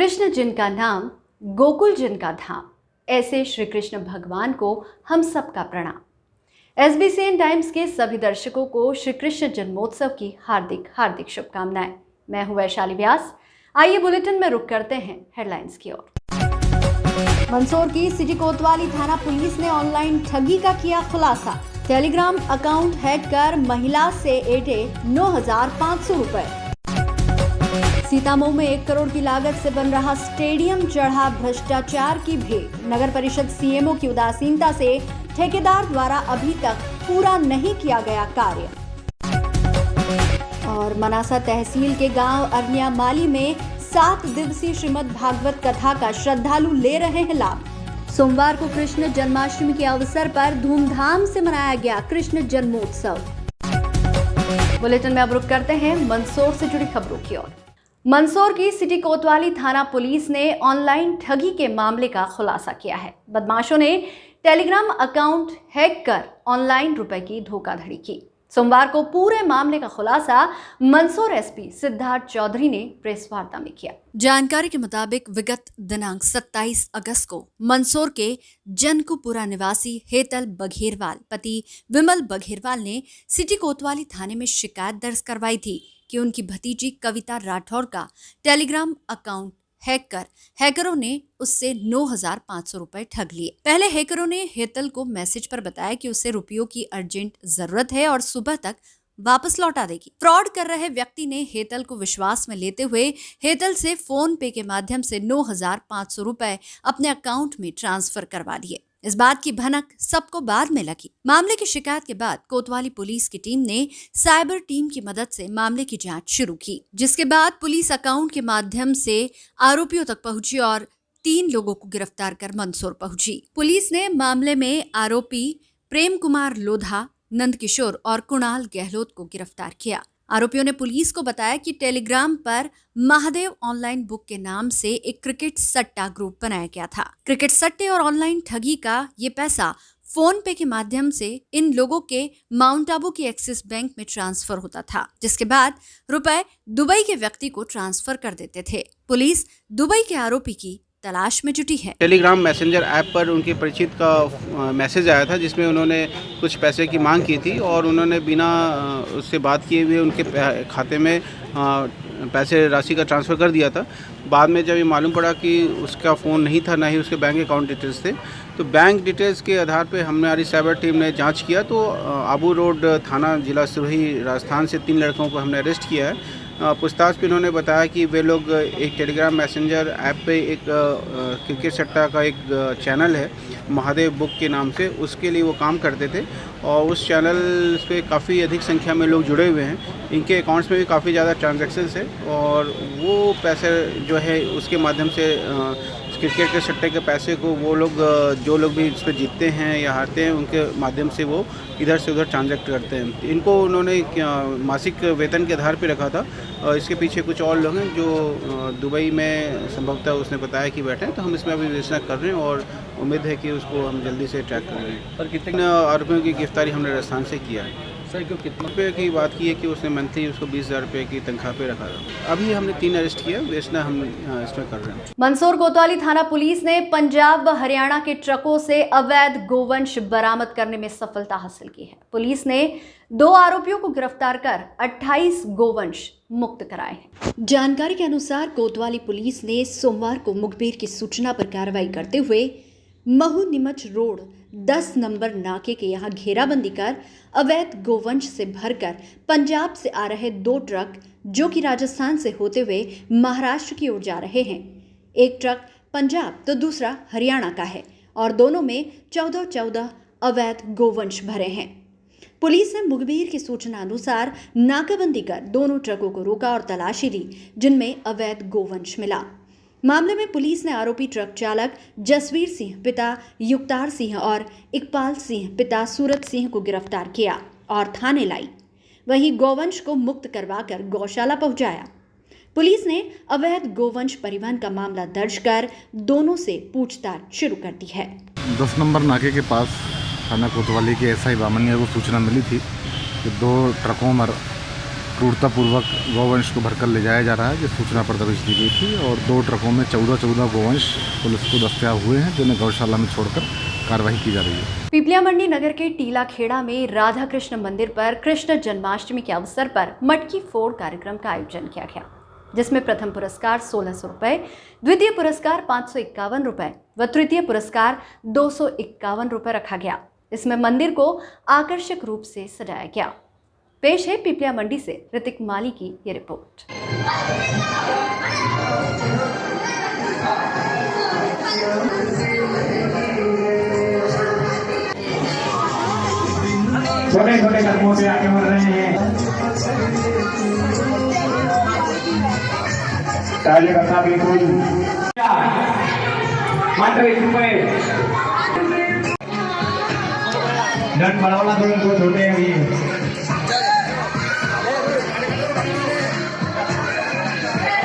कृष्ण जिनका नाम, गोकुल जिनका धाम, ऐसे श्री कृष्ण भगवान को हम सबका प्रणाम। SBCN टाइम्स के सभी दर्शकों को श्री कृष्ण जन्मोत्सव की हार्दिक हार्दिक शुभकामनाएं। मैं हूं वैशाली व्यास। आइए बुलेटिन में रुक करते हैं हेडलाइंस की ओर। मंदसौर की सिटी कोतवाली थाना पुलिस ने ऑनलाइन ठगी का किया खुलासा। टेलीग्राम अकाउंट हैक कर महिला से ऐंठे 9,500 रुपए। सीतामऊ में 1 करोड़ की लागत से बन रहा स्टेडियम चढ़ा भ्रष्टाचार की भेंट। नगर परिषद CMO की उदासीनता से ठेकेदार द्वारा अभी तक पूरा नहीं किया गया कार्य। और मनासा तहसील के गांव अरनियामाली में 7 दिवसीय श्रीमद् भागवत कथा का श्रद्धालु ले रहे हैं लाभ। सोमवार को कृष्ण जन्माष्टमी के अवसर पर धूमधाम से मनाया गया कृष्ण जन्मोत्सव। बुलेटिन में अब रुक करते हैं मंदसौर से जुड़ी खबरों की ओर। मंदसौर की सिटी कोतवाली थाना पुलिस ने ऑनलाइन ठगी के मामले का खुलासा किया है। बदमाशों ने टेलीग्राम अकाउंट हैक कर ऑनलाइन रुपए की धोखाधड़ी की। सोमवार को पूरे मामले का खुलासा मंदसौर SP सिद्धार्थ चौधरी ने प्रेस वार्ता में किया। जानकारी के मुताबिक विगत दिनांक 27 अगस्त को मंदसौर के जनकुपुरा निवासी हेतल बघेरवाल पति विमल बघेरवाल ने सिटी कोतवाली थाने में शिकायत दर्ज करवाई थी कि उनकी भतीजी कविता राठौर का टेलीग्राम अकाउंट हैक कर हैकरों ने उससे 9,500 रुपए ठग लिए। पहले हैकरों ने हेतल को मैसेज पर बताया कि उसे रुपयों की अर्जेंट जरूरत है और सुबह तक वापस लौटा देगी। फ्रॉड कर रहे व्यक्ति ने हेतल को विश्वास में लेते हुए हेतल से फोन पे के माध्यम से 9,500 रुपए अपने अकाउंट में ट्रांसफर करवा दिए। इस बात की भनक सबको बाद में लगी। मामले की शिकायत के बाद कोतवाली पुलिस की टीम ने साइबर टीम की मदद से मामले की जांच शुरू की, जिसके बाद पुलिस अकाउंट के माध्यम से आरोपियों तक पहुंची और 3 लोगों को गिरफ्तार कर मंदसौर पहुंची। पुलिस ने मामले में आरोपी प्रेम कुमार लोधा, नंदकिशोर और कुणाल गहलोत को गिरफ्तार किया। आरोपियों ने पुलिस को बताया कि टेलीग्राम पर महादेव ऑनलाइन बुक के नाम से एक क्रिकेट सट्टा ग्रुप बनाया गया था। क्रिकेट सट्टे और ऑनलाइन ठगी का ये पैसा फोन पे के माध्यम से इन लोगों के माउंट आबू की एक्सिस बैंक में ट्रांसफर होता था, जिसके बाद रुपए दुबई के व्यक्ति को ट्रांसफर कर देते थे। पुलिस दुबई के आरोपी की तलाश में जुटी है। टेलीग्राम मैसेंजर ऐप पर उनके परिचित का मैसेज आया था जिसमें उन्होंने कुछ पैसे की मांग की थी और उन्होंने बिना उससे बात किए हुए उनके खाते में पैसे राशि का ट्रांसफ़र कर दिया था। बाद में जब ये मालूम पड़ा कि उसका फ़ोन नहीं था, ना ही उसके बैंक अकाउंट डिटेल्स थे, तो बैंक डिटेल्स के आधार पे हमारी साइबर टीम ने जांच किया तो आबू रोड थाना जिला सिरोही राजस्थान से 3 लड़कों को हमने अरेस्ट किया है। पूछताछ पे उन्होंने बताया कि वे लोग एक टेलीग्राम मैसेंजर ऐप पे एक क्रिकेट सट्टा का एक चैनल है महादेव बुक के नाम से, उसके लिए वो काम करते थे और उस चैनल पे काफ़ी अधिक संख्या में लोग जुड़े हुए हैं। इनके अकाउंट्स में भी काफ़ी ज़्यादा ट्रांजैक्शंस है और वो पैसे जो है उसके माध्यम से क्रिकेट के सट्टे के पैसे को वो लोग जो लोग भी इस पर जीतते हैं या हारते हैं उनके माध्यम से वो इधर से उधर ट्रांजैक्ट करते हैं। इनको उन्होंने मासिक वेतन के आधार पर रखा था और इसके पीछे कुछ और लोग हैं जो दुबई में संभवतः उसने बताया कि बैठे हैं, तो हम इसमें अभी विवेचना कर रहे हैं और उम्मीद है कि उसको हम जल्दी से ट्रैक कर रहे हैं। और कितने आरोपियों की गिरफ्तारी हमने राजस्थान से किया है। सर क्यों कितने रुपये की बात की है कि उसने मंथली उसको 20,000 रुपये की तनख्वाह पे रखा था। अभी हमने 3 अरेस्ट किया, विवेचना हम इसमें कर रहे हैं। मंदसौर कोतवाली थाना पुलिस ने पंजाब व हरियाणा के ट्रकों से अवैध गोवंश बरामद करने में सफलता हासिल की है। पुलिस ने 2 आरोपियों को गिरफ्तार कर 28 गोवंश मुक्त कराए हैं। जानकारी के अनुसार कोतवाली पुलिस ने सोमवार को मुखबिर की सूचना पर कार्रवाई करते हुए महू नीमच रोड 10 नंबर नाके के यहाँ घेराबंदी कर अवैध गोवंश से भरकर पंजाब से आ रहे 2 ट्रक जो कि राजस्थान से होते हुए महाराष्ट्र की ओर जा रहे हैं। एक ट्रक पंजाब तो दूसरा हरियाणा का है और दोनों में 14 अवैध गोवंश भरे हैं। पुलिस ने मुखबिर की सूचना अनुसार नाकाबंदी कर दोनों ट्रकों को रोका और तलाशी ली, जिनमें अवैध गोवंश मिला। मामले में पुलिस ने आरोपी ट्रक चालक जसवीर सिंह पिता युक्तार सिंह और इकबाल सिंह पिता सूरत सिंह को गिरफ्तार किया और थाने लाई। वहीं गोवंश को मुक्त करवाकर गौशाला पहुंचाया। पुलिस ने अवैध गोवंश परिवहन का मामला दर्ज कर दोनों से पूछताछ शुरू कर दी है। 10 नंबर नाके के पास थाना कोतवाली के SI वामनिया को सूचना मिली थी कि 2 ट्रकों में क्रूरतापूर्वक गौवंश को भरकर ले जाया जा रहा है, जो सूचना पर दबिश दी गई थी। और 2 ट्रकों में 14 गौवंश पुलिस को दस्तयाब हुए हैं, जिन्हें गौशाला में छोड़कर कार्रवाई की जा रही है। पिपलिया मंडी नगर के टीला खेड़ा में राधा कृष्ण मंदिर पर कृष्ण जन्माष्टमी के अवसर पर मटकी फोड़ कार्यक्रम का आयोजन किया गया, जिसमें प्रथम पुरस्कार 1600 रुपए, द्वितीय पुरस्कार 551 रुपए व तृतीय पुरस्कार 251 रुपए रखा गया। इसमें मंदिर को आकर्षक रूप से सजाया गया। पेश है पिपलिया मंडी से ऋतिक माली की ये रिपोर्ट। छोटे छोटे कदमों से आगे बढ़ रहे हैं। कार्यकर्ता बिल्कुल मात्र 1 रुपए दंड बढ़ावला तो इनको छोटे अभी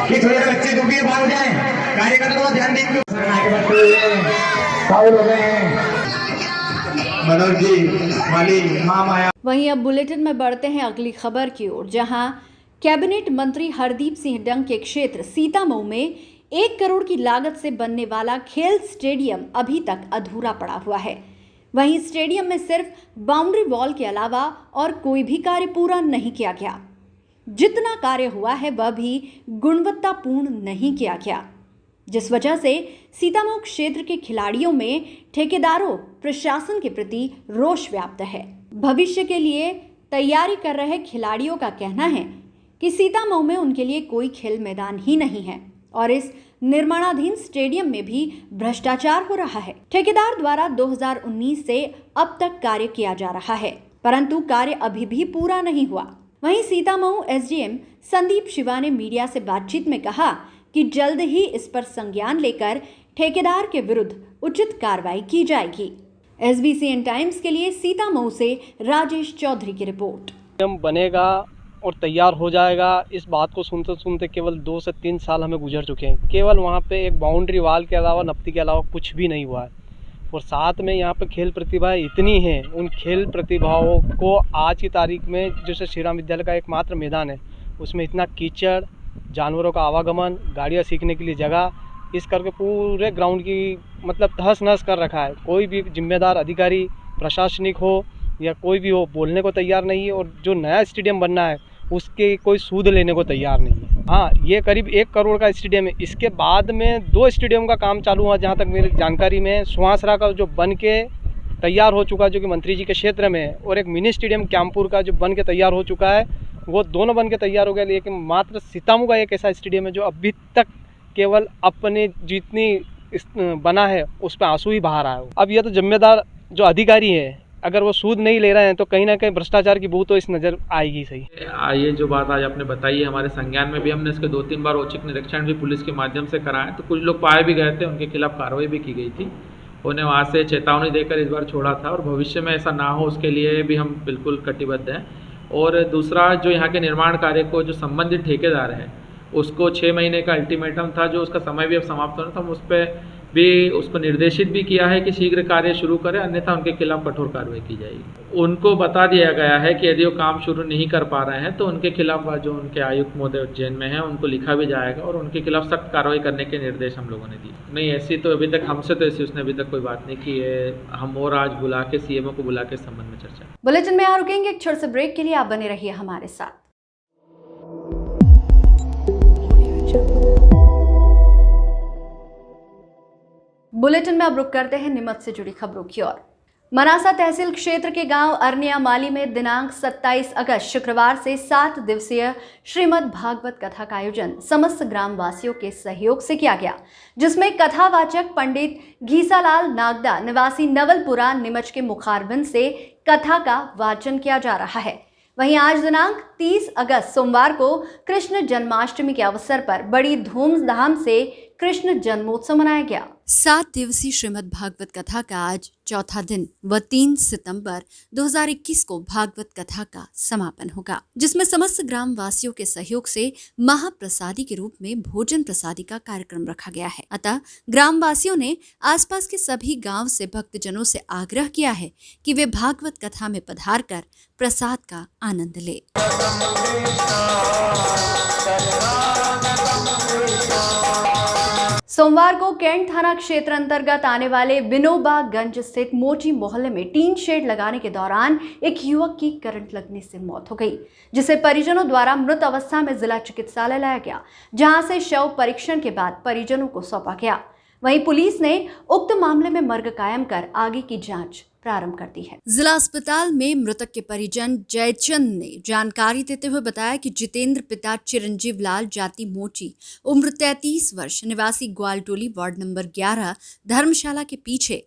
कि थोड़े बच्चे डूबी भाग जाए। कार्यकर्ता को ध्यान देंगे, आगे बढ़ते हुए फाउल हो गए हैं। मनोज जी, माली, मां माया। वहीं अब बुलेटिन में बढ़ते हैं अगली खबर की ओर, जहां कैबिनेट मंत्री हरदीप सिंह डंग के क्षेत्र सीतामऊ में 1 करोड़ की लागत से बनने वाला खेल स्टेडियम अभी तक अधूरा पड़ा हुआ है। वहीं स्टेडियम में सिर्फ बाउंड्री वॉल के अलावा और कोई भी कार्य पूरा नहीं किया गया। जितना कार्य हुआ है वह भी गुणवत्तापूर्ण नहीं किया गया, जिस वजह से सीतामऊ क्षेत्र के खिलाड़ियों में ठेकेदारों प्रशासन के प्रति रोष व्याप्त है। भविष्य के लिए तैयारी कर रहे खिलाड़ियों का कहना है कि सीतामऊ में उनके लिए कोई खेल मैदान ही नहीं है और इस निर्माणाधीन स्टेडियम में भी भ्रष्टाचार हो रहा है। ठेकेदार द्वारा 2019 से अब तक कार्य किया जा रहा है, परंतु कार्य अभी भी पूरा नहीं हुआ। वहीं सीतामऊ एसडीएम संदीप शिवा ने मीडिया से बातचीत में कहा कि जल्द ही इस पर संज्ञान लेकर ठेकेदार के विरुद्ध उचित कार्रवाई की जाएगी। SBCN टाइम्स के लिए सीतामऊ से राजेश चौधरी की रिपोर्ट। बनेगा और तैयार हो जाएगा, इस बात को सुनते सुनते केवल 2 से 3 साल हमें गुजर चुके हैं। केवल वहाँ पे एक बाउंड्री वाल के अलावा, नप्ती के अलावा कुछ भी नहीं हुआ है। और साथ में यहाँ पे खेल प्रतिभाएं इतनी हैं, उन खेल प्रतिभाओं को आज की तारीख में जैसे श्री राम विद्यालय का एकमात्र मैदान है, उसमें इतना कीचड़, जानवरों का आवागमन, गाड़ियाँ सीखने के लिए जगह, इस करके पूरे ग्राउंड की मतलब तहस नहस कर रखा है। कोई भी जिम्मेदार अधिकारी, प्रशासनिक हो या कोई भी हो, बोलने को तैयार नहीं है। और जो नया स्टेडियम बनना है उसके कोई सूद लेने को तैयार नहीं है। हाँ, ये करीब 1 करोड़ का स्टेडियम है। इसके बाद में 2 स्टेडियम का काम चालू हुआ, जहाँ तक मेरी जानकारी में। सुहासरा का जो बन के तैयार हो चुका, जो कि मंत्री जी के क्षेत्र में है, और एक मिनी स्टेडियम कैंपुर का जो बन के तैयार हो चुका है, वो दोनों बन के तैयार हो गए। लेकिन मात्र सीतामऊ का एक ऐसा स्टेडियम है जो अभी तक केवल अपने जितनी बना है उस पर आंसू ही बहा रहा है। अब ये तो जिम्मेदार जो अधिकारी है, अगर वो सूद नहीं ले रहे हैं तो कहीं ना कहीं भ्रष्टाचार की बू तो इस नज़र आएगी। सही, ये जो बात आज आपने बताई है, हमारे संज्ञान में भी हमने इसके 2-3 बार औचक निरीक्षण भी पुलिस के माध्यम से कराए, तो कुछ लोग पाए भी गए थे, उनके खिलाफ कार्रवाई भी की गई थी। उन्हें वहाँ से चेतावनी देकर इस बार छोड़ा था, और भविष्य में ऐसा ना हो उसके लिए भी हम बिल्कुल कटिबद्ध हैं। और दूसरा, जो यहाँ के निर्माण कार्य को जो संबंधित ठेकेदार हैं, उसको 6 महीने का अल्टीमेटम था, जो उसका समय भी अब समाप्त होना था। हम उस पर भी उसको निर्देशित भी किया है कि शीघ्र कार्य शुरू करें, अन्यथा उनके खिलाफ कठोर कार्रवाई की जाएगी। उनको बता दिया गया है कि यदि वो काम शुरू नहीं कर पा रहे हैं तो उनके खिलाफ जो उनके आयुक्त महोदय उज्जैन में हैं, उनको लिखा भी जाएगा और उनके खिलाफ सख्त कार्रवाई करने के निर्देश हम लोगों ने दिए। नहीं, ऐसी तो अभी तक हमसे तो ऐसी उसने अभी तक कोई बात नहीं की है। हम और आज बुला के CMO को बुला के इस संबंध में चर्चा। बुलेटिन में यहाँ रुकेंगे एक छोटे से ब्रेक के लिए, आप बने रहिए हमारे साथ। बुलेटिन में अब रुक करते हैं नीमच से जुड़ी खबरों की ओर। मनासा तहसील क्षेत्र के गांव अरनिया माली में दिनांक 27 अगस्त शुक्रवार से 7 दिवसीय श्रीमद् भागवत कथा का आयोजन समस्त ग्राम वासियों के सहयोग से किया गया, जिसमें कथावाचक पंडित घीसालाल नागदा निवासी नवलपुरा नीमच के मुखारबिंद से कथा का वाचन किया जा रहा है। वहीं आज दिनांक 30 अगस्त सोमवार को कृष्ण जन्माष्टमी के अवसर पर बड़ी धूमधाम से कृष्ण जन्मोत्सव मनाया गया। 7 दिवसीय श्रीमद् भागवत कथा का आज चौथा दिन व 3 सितंबर 2021 को भागवत कथा का समापन होगा, जिसमें समस्त ग्राम वासियों के सहयोग से महाप्रसादी के रूप में भोजन प्रसादी का कार्यक्रम रखा गया है। अतः ग्राम वासियों ने आसपास के सभी गांव से भक्तजनों से आग्रह किया है कि वे भागवत कथा में पधार कर प्रसाद का आनंद ले। सोमवार को कैंट थाना क्षेत्र अंतर्गत आने वाले विनोबा गंज स्थित मोची मोहल्ले में टीन शेड लगाने के दौरान एक युवक की करंट लगने से मौत हो गई, जिसे परिजनों द्वारा मृत अवस्था में जिला चिकित्सालय लाया गया, जहां से शव परीक्षण के बाद परिजनों को सौंपा गया। वहीं पुलिस ने उक्त मामले में मर्ग कायम कर आगे की जांच प्रारंभ कर दी है। जिला अस्पताल में मृतक के परिजन जयचंद ने जानकारी देते हुए बताया कि जितेंद्र पिता चिरंजीव लाल जाति मोची उम्र 33 वर्ष निवासी ग्वालटोली वार्ड नंबर 11 धर्मशाला के पीछे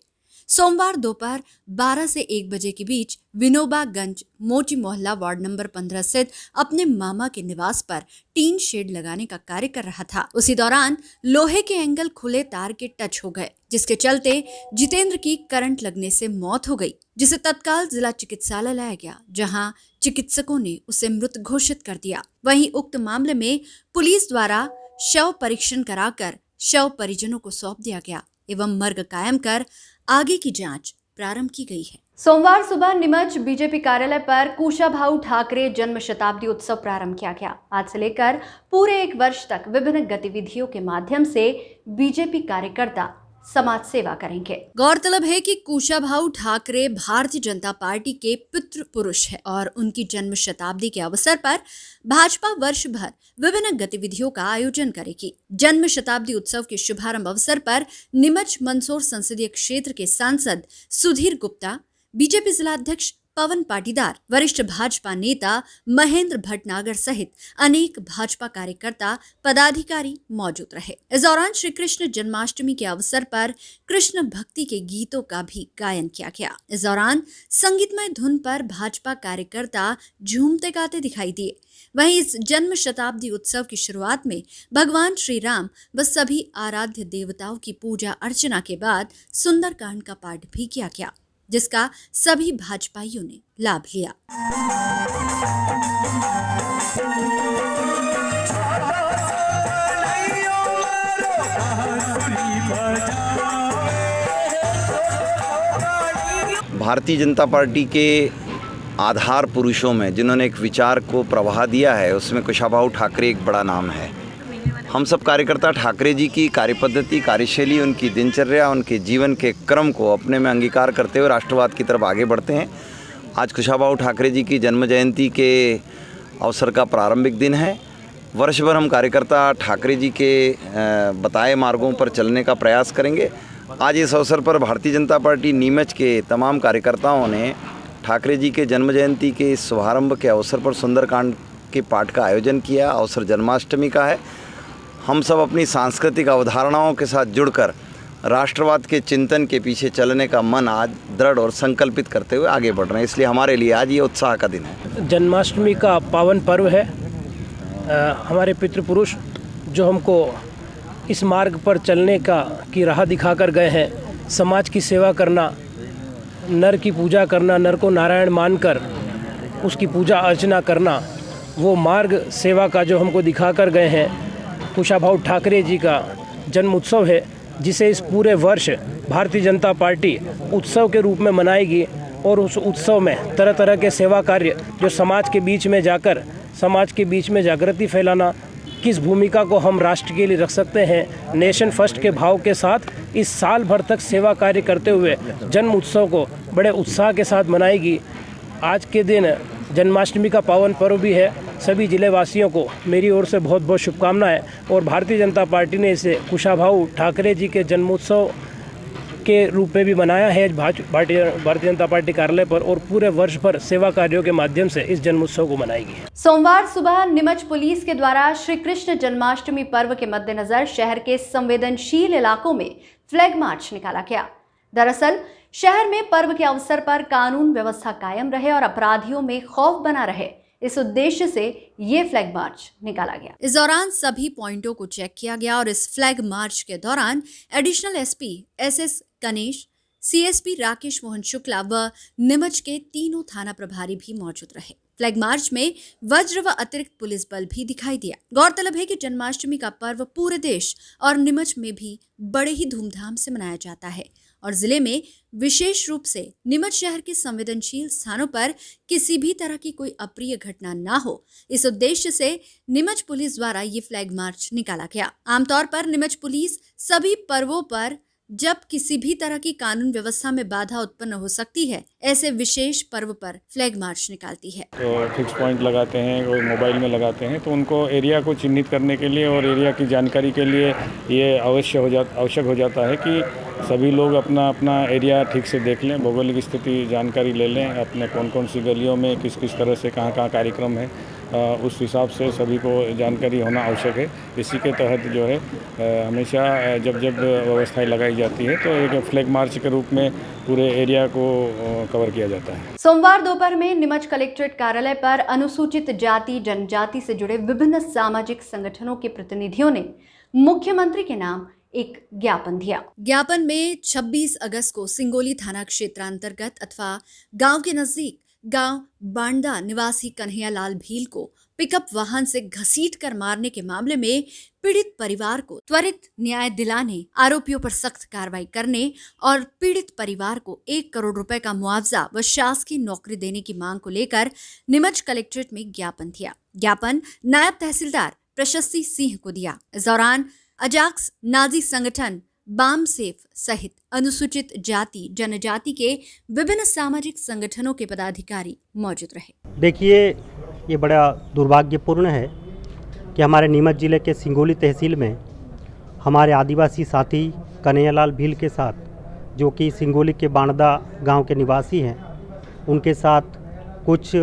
सोमवार दोपहर 12 से 1 बजे के बीच विनोबागंज मोची मोहल्ला वार्ड नंबर 15 स्थित अपने मामा के निवास पर टीन शेड लगाने का कार्य कर रहा था। उसी दौरान लोहे के एंगल खुले तार के टच हो गए, जिसके चलते जितेंद्र की करंट लगने से मौत हो गई, जिसे तत्काल जिला चिकित्सालय लाया गया, जहां चिकित्सकों ने उसे मृत घोषित कर दिया। वहीं उक्त मामले में पुलिस द्वारा शव परीक्षण कराकर शव परिजनों को सौंप दिया गया एवं मर्ग कायम कर आगे की जांच प्रारंभ की गई है। सोमवार सुबह नीमच बीजेपी कार्यालय पर कुशाभाऊ ठाकरे जन्म शताब्दी उत्सव प्रारंभ किया गया। आज से लेकर पूरे 1 वर्ष तक विभिन्न गतिविधियों के माध्यम से बीजेपी कार्यकर्ता समाज सेवा करेंगे। गौरतलब है कि कुशाभाऊ ठाकरे भारतीय जनता पार्टी के पितृ पुरुष है और उनकी जन्म शताब्दी के अवसर पर भाजपा वर्ष भर विभिन्न गतिविधियों का आयोजन करेगी। जन्म शताब्दी उत्सव के शुभारंभ अवसर पर नीमच मंदसौर संसदीय क्षेत्र के सांसद सुधीर गुप्ता, बीजेपी जिलाध्यक्ष पवन पाटीदार, वरिष्ठ भाजपा नेता महेंद्र भटनागर सहित अनेक भाजपा कार्यकर्ता पदाधिकारी मौजूद रहे। इस दौरान श्री कृष्ण जन्माष्टमी के अवसर पर कृष्ण भक्ति के गीतों का भी गायन किया गया। इस दौरान संगीतमय धुन पर भाजपा कार्यकर्ता झूमते गाते दिखाई दिए। वहीं इस जन्म शताब्दी उत्सव की शुरुआत में भगवान श्री राम व सभी आराध्य देवताओं की पूजा अर्चना के बाद सुंदरकांड का पाठ भी किया गया, जिसका सभी भाजपाइयों ने लाभ लिया। भारतीय जनता पार्टी के आधार पुरुषों में जिन्होंने एक विचार को प्रवाह दिया है, उसमें कुशाभाऊ ठाकरे एक बड़ा नाम है। हम सब कार्यकर्ता ठाकरे जी की कार्यपद्धति, कार्यशैली, उनकी दिनचर्या, उनके जीवन के क्रम को अपने में अंगीकार करते हुए राष्ट्रवाद की तरफ आगे बढ़ते हैं। आज कुशाभाऊ ठाकरे जी की जन्म जयंती के अवसर का प्रारंभिक दिन है। वर्ष भर हम कार्यकर्ता ठाकरे जी के बताए मार्गों पर चलने का प्रयास करेंगे। आज इस अवसर पर भारतीय जनता पार्टी नीमच के तमाम कार्यकर्ताओं ने ठाकरे जी के जन्म जयंती के इस शुभारंभ के अवसर पर सुंदरकांड के पाठ का आयोजन किया। अवसर जन्माष्टमी का है। हम सब अपनी सांस्कृतिक अवधारणाओं के साथ जुड़कर राष्ट्रवाद के चिंतन के पीछे चलने का मन आज दृढ़ और संकल्पित करते हुए आगे बढ़ रहे हैं। इसलिए हमारे लिए आज ये उत्साह का दिन है। जन्माष्टमी का पावन पर्व है। हमारे पितृपुरुष जो हमको इस मार्ग पर चलने की राह दिखाकर गए हैं, समाज की सेवा करना, नर की पूजा करना, नर को नारायण मानकर उसकी पूजा अर्चना करना, वो मार्ग सेवा का जो हमको दिखाकर गए हैं, कुशाभाऊ ठाकरे जी का जन्म उत्सव है, जिसे इस पूरे वर्ष भारतीय जनता पार्टी उत्सव के रूप में मनाएगी। और उस उत्सव में तरह तरह के सेवा कार्य जो समाज के बीच में जाकर समाज के बीच में जागृति फैलाना, किस भूमिका को हम राष्ट्र के लिए रख सकते हैं, नेशन फर्स्ट के भाव के साथ इस साल भर तक सेवा कार्य करते हुए जन्म उत्सव को बड़े उत्साह के साथ मनाएगी। आज के दिन जन्माष्टमी का पावन पर्व भी है। सभी जिले वासियों को मेरी ओर से बहुत बहुत शुभकामनाएं। और भारतीय जनता पार्टी ने इसे कुशाभाऊ ठाकरे जी के जन्मोत्सव के रूप में भी मनाया है भारतीय जनता पार्टी कार्यालय पर, और पूरे वर्ष भर सेवा कार्यों के माध्यम से इस जन्मोत्सव को मनाएगी। सोमवार सुबह नीमच पुलिस के द्वारा श्री कृष्ण जन्माष्टमी पर्व के मद्देनजर शहर के संवेदनशील इलाकों में फ्लैग मार्च निकाला गया। दरअसल शहर में पर्व के अवसर पर कानून व्यवस्था कायम रहे और अपराधियों में खौफ बना रहे, इस उद्देश्य से ये फ्लैग मार्च निकाला गया। इस दौरान सभी पॉइंटों को चेक किया गया और इस फ्लैग मार्च के दौरान additional SP SS Ganesh, CSP Rakesh Mohan Shukla व नीमच के तीनों थाना प्रभारी भी मौजूद रहे। फ्लैग मार्च में वज्र व अतिरिक्त पुलिस बल भी दिखाई दिया। गौरतलब है कि जन्माष्टमी का पर्व पूरे देश और नीमच में भी बड़े ही धूमधाम से मनाया जाता है और जिले में विशेष रूप से नीमच शहर के संवेदनशील स्थानों पर किसी भी तरह की कोई अप्रिय घटना ना हो, इस उद्देश्य से नीमच पुलिस द्वारा ये फ्लैग मार्च निकाला गया। आमतौर पर नीमच पुलिस सभी पर्वों पर जब किसी भी तरह की कानून व्यवस्था में बाधा उत्पन्न हो सकती है, ऐसे विशेष पर्व पर फ्लैग मार्च निकालती है। तो फिक्स पॉइंट लगाते हैं, कोई मोबाइल में लगाते हैं, तो उनको एरिया को चिन्हित करने के लिए और एरिया की जानकारी के लिए ये आवश्यक हो जाता है कि सभी लोग अपना अपना एरिया ठीक से देख लें, भौगोलिक स्थिति जानकारी ले लें, अपने कौन कौन सी गलियों में किस किस तरह से कहाँ कहाँ कार्यक्रम है, उस हिसाब से सभी को जानकारी होना आवश्यक है। इसी के तहत जो है हमेशा जब व्यवस्थाएं लगाई जाती है तो एक फ्लैग मार्च के रूप में पूरे एरिया को कवर किया जाता है। सोमवार दोपहर में नीमच कलेक्ट्रेट कार्यालय पर अनुसूचित जाति जनजाति से जुड़े विभिन्न सामाजिक संगठनों के प्रतिनिधियों ने मुख्यमंत्री के नाम एक ज्ञापन दिया। ज्ञापन में 26 अगस्त को सिंगोली थाना क्षेत्रांतर्गत अथवा गांव के नजदीक गांव बांडा निवासी कन्हैयालाल भील को पिकअप वाहन से घसीट कर मारने के मामले में पीड़ित परिवार को त्वरित न्याय दिलाने, आरोपियों पर सख्त कार्रवाई करने और पीड़ित परिवार को 1 करोड़ रुपए का मुआवजा व शासकीय नौकरी देने की मांग को लेकर नीमच कलेक्ट्रेट में ज्ञापन दिया। ज्ञापन नायब तहसीलदार प्रशस्ति सिंह को दिया। इस दौरान अजाक्स नाजी संगठन बामसेफ सहित अनुसूचित जाति जनजाति के विभिन्न सामाजिक संगठनों के पदाधिकारी मौजूद रहे। देखिए, ये बड़ा दुर्भाग्यपूर्ण है कि हमारे नीमच जिले के सिंगोली तहसील में हमारे आदिवासी साथी कन्हैयालाल भील के साथ, जो कि सिंगोली के बांडा गांव के निवासी हैं, उनके साथ कुछ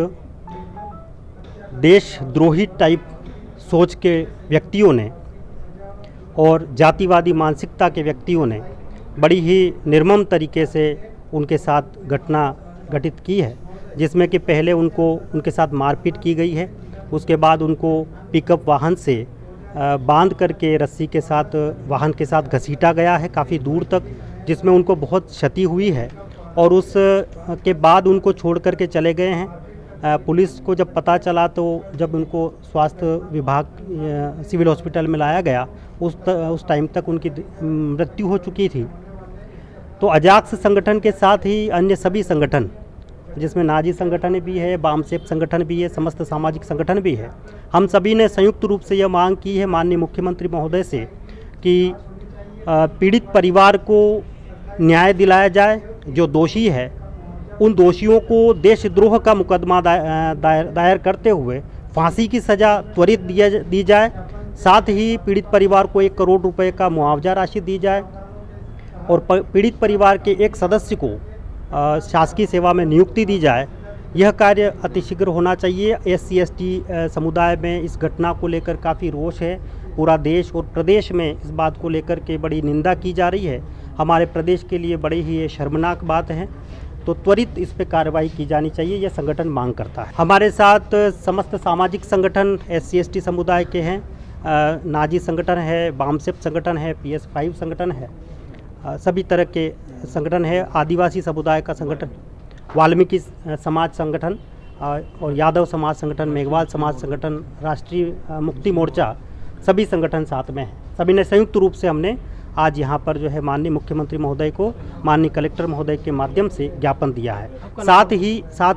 देशद्रोही टाइप सोच के व्यक्तियों ने और जातिवादी मानसिकता के व्यक्तियों ने बड़ी ही निर्मम तरीके से उनके साथ घटना घटित की है, जिसमें कि पहले उनके साथ मारपीट की गई है। उसके बाद उनको पिकअप वाहन से बांध करके रस्सी के साथ वाहन के साथ घसीटा गया है काफ़ी दूर तक, जिसमें उनको बहुत क्षति हुई है और उस के बाद उनको छोड़ करके चले गए हैं। पुलिस को जब पता चला तो जब उनको स्वास्थ्य विभाग सिविल हॉस्पिटल में लाया गया, उस टाइम तक उनकी मृत्यु हो चुकी थी। तो अजाक्स संगठन के साथ ही अन्य सभी संगठन, जिसमें नाजी संगठन भी है, बामसेफ संगठन भी है, समस्त सामाजिक संगठन भी है, हम सभी ने संयुक्त रूप से यह मांग की है माननीय मुख्यमंत्री महोदय से कि पीड़ित परिवार को न्याय दिलाया जाए। जो दोषी है उन दोषियों को देशद्रोह का मुकदमा दायर करते हुए फांसी की सज़ा त्वरित दी जाए। साथ ही पीड़ित परिवार को 1 करोड़ रुपए का मुआवजा राशि दी जाए और पीड़ित परिवार के एक सदस्य को शासकीय सेवा में नियुक्ति दी जाए। यह कार्य अतिशीघ्र होना चाहिए। SC/ST समुदाय में इस घटना को लेकर काफ़ी रोष है। पूरा देश और प्रदेश में इस बात को लेकर के बड़ी निंदा की जा रही है। हमारे प्रदेश के लिए बड़ी ही ये शर्मनाक बात है, तो त्वरित इस पे कार्रवाई की जानी चाहिए, यह संगठन मांग करता है। हमारे साथ समस्त सामाजिक संगठन SC/ST समुदाय के हैं, नाजी संगठन है, बामसेफ संगठन है, PS5 संगठन है, सभी तरह के संगठन है, आदिवासी समुदाय का संगठन, वाल्मीकि समाज संगठन और यादव समाज संगठन, मेघवाल समाज संगठन, राष्ट्रीय मुक्ति मोर्चा, सभी संगठन साथ में हैं। सभी ने संयुक्त रूप से हमने आज यहाँ पर जो है माननीय मुख्यमंत्री महोदय को माननीय कलेक्टर महोदय के माध्यम से ज्ञापन दिया है। साथ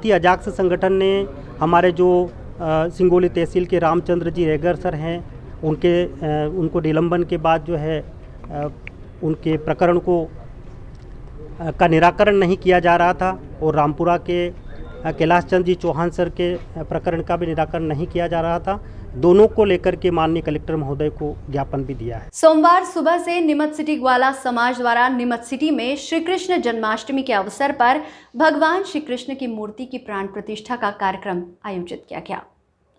ही अजाक्स संगठन ने हमारे जो सिंगोली तहसील के रामचंद्र जी रेगर सर हैं, उनको निलंबन के बाद जो है उनके प्रकरण का निराकरण नहीं किया जा रहा था और रामपुरा के कैलाश चंद्र जी चौहान सर के प्रकरण का भी निराकरण नहीं किया जा रहा था। दोनों को लेकर के माननीय कलेक्टर महोदय को ज्ञापन भी दिया है। सोमवार सुबह से नीमच सिटी ग्वाला समाज द्वारा नीमच सिटी में श्री कृष्ण जन्माष्टमी के अवसर पर भगवान श्री कृष्ण की मूर्ति की प्राण प्रतिष्ठा का कार्यक्रम आयोजित किया गया।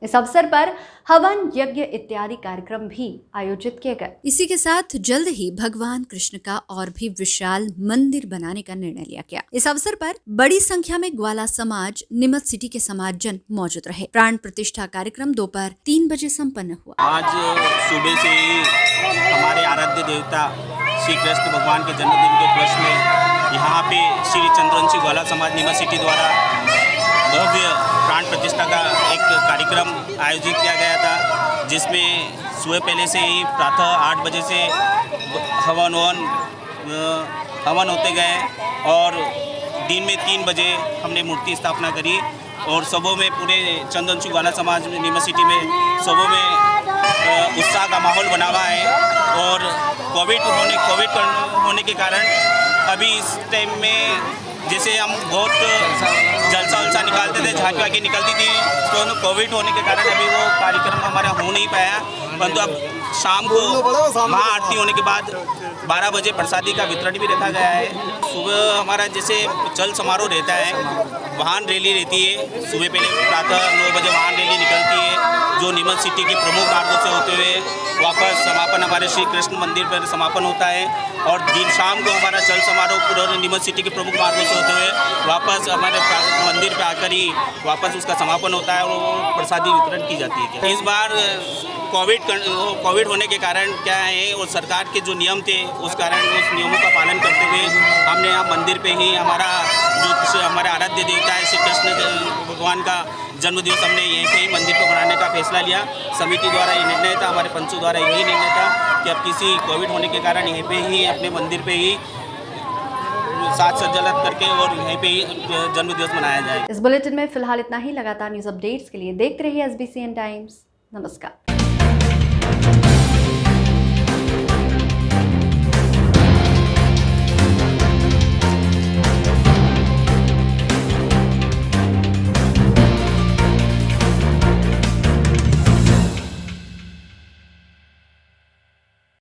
इस अवसर पर हवन यज्ञ इत्यादि कार्यक्रम भी आयोजित किए गए। इसी के साथ जल्द ही भगवान कृष्ण का और भी विशाल मंदिर बनाने का निर्णय लिया गया। इस अवसर पर बड़ी संख्या में ग्वाला समाज, नीमच सिटी के समाजजन मौजूद रहे। प्राण प्रतिष्ठा कार्यक्रम दोपहर 3 बजे संपन्न हुआ। आज सुबह से ही हमारे आराध्य देवता श्री कृष्ण भगवान के जन्मदिन के उपलक्ष्य में यहाँ पे श्री चंद्रवंशी ग्वाला समाज नीमच सिटी द्वारा भव्य प्राण प्रतिष्ठा का एक कार्यक्रम आयोजित किया गया था, जिसमें सुबह पहले से ही प्रातः 8 बजे से हवन होते गए और दिन में 3 बजे हमने मूर्ति स्थापना करी और सबों में पूरे चंद्रवंशी ग्वाला समाज नीमच सिटी में सबों में उत्साह का माहौल बना हुआ है। और कोविड होने के कारण अभी इस टाइम में जैसे हम बहुत जलसा निकालते थे, झांकी वाकी निकलती थी, तो कोविड होने के कारण अभी वो कार्यक्रम हमारा हो नहीं पाया। परंतु अब शाम को महाआरती होने के बाद 12 बजे प्रसादी का वितरण भी रखा गया है। सुबह हमारा जैसे चल समारोह रहता है, वाहन रैली रहती है। सुबह पहले प्रातः 9 बजे वाहन रैली निकलती है, जो नीमच सिटी के प्रमुख मार्गों से होते हुए वापस समापन हमारे श्री कृष्ण मंदिर पर समापन होता है। और दिन शाम को हमारा चल समारोह पूरे नीमच सिटी के प्रमुख मार्गों से होते हुए वापस हमारे मंदिर पर आकर ही वापस उसका समापन होता है और प्रसादी वितरण की जाती है। इस बार कोविड होने के कारण क्या है, और सरकार के जो नियम थे उस कारण उस नियमों का पालन करते हुए हमने यहाँ मंदिर पे ही हमारे आराध्य देवता है श्री कृष्ण भगवान का जन्मदिवस हमने यहीं पे ही मंदिर पर मनाने का फैसला लिया। समिति द्वारा ये निर्णय था, हमारे पंचों द्वारा यही निर्णय था कि अब किसी कोविड होने के कारण यहीं पे ही अपने मंदिर पे ही साज सज्जा करके और यहीं पे ही जन्मदिवस मनाया जाए। इस बुलेटिन में फिलहाल इतना ही। लगातार न्यूज अपडेट्स के लिए देखते रहिए SBCN टाइम्स। नमस्कार।